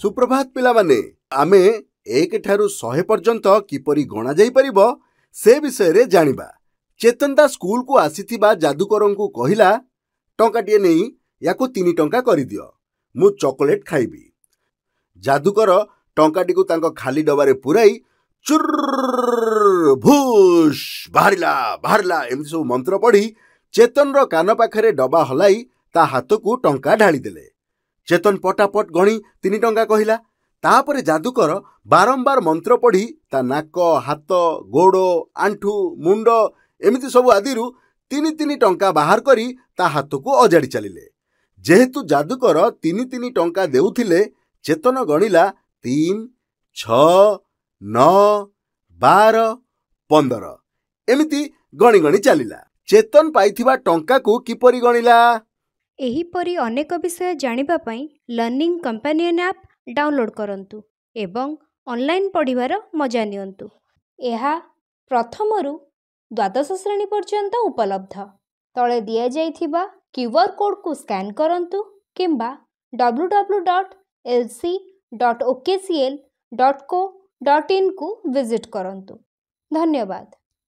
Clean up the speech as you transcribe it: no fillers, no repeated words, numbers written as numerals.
सुप्रभात पिलामाने आमे 1 ठारू 100 पर्यंत किपरि गणा जाई परिबो से विषय रे जानिबा। चेतनता स्कूल को आसीथिबा जादूकर को कहिला टंकाटिए नेई याकू 3 टंका करि दियो मु चॉकलेट खाइबी। जादूकर टंकाटी को तांको खाली डबारे पुराई चुर्र भूष बाहरिला बाहरिला एमती सब मंत्र पढ़ी चेतन रो कान पाखरे डबा हलाई ता हाथ को टंका ढाली देले। चेतन पटापट गणी 3 टंका कहिला। तापरे जादूकर बारंबार मंत्र पढ़ी ता नाक हाथ गोड़ आंठू मुंड एमती सब आदिरु 3 टंका बाहर करी ता हाथ को अजाड़ी चलिले। जेहेतु जादूकर 3 टंका देउथिले चेतन गणिला 3 6 9 12 15 एमिति गणी गणी चलिला। चेतन पाइथिबा टंका को किपरि गणिला। एहीपरि अनेक विषय जानिबा पई लर्निंग कंपेनियन ऐप डाउनलोड करंतु एवं ऑनलाइन पढ़िबार मजा नियंतु। एहा प्रथमरु द्वादश श्रेणी पर्यंत उपलब्ध। तळे दिया जाइथिबा क्यूआर कोड को स्कैन करंतु किंबा www.lc.okcl.co.in को विजिट करंतु। धन्यवाद।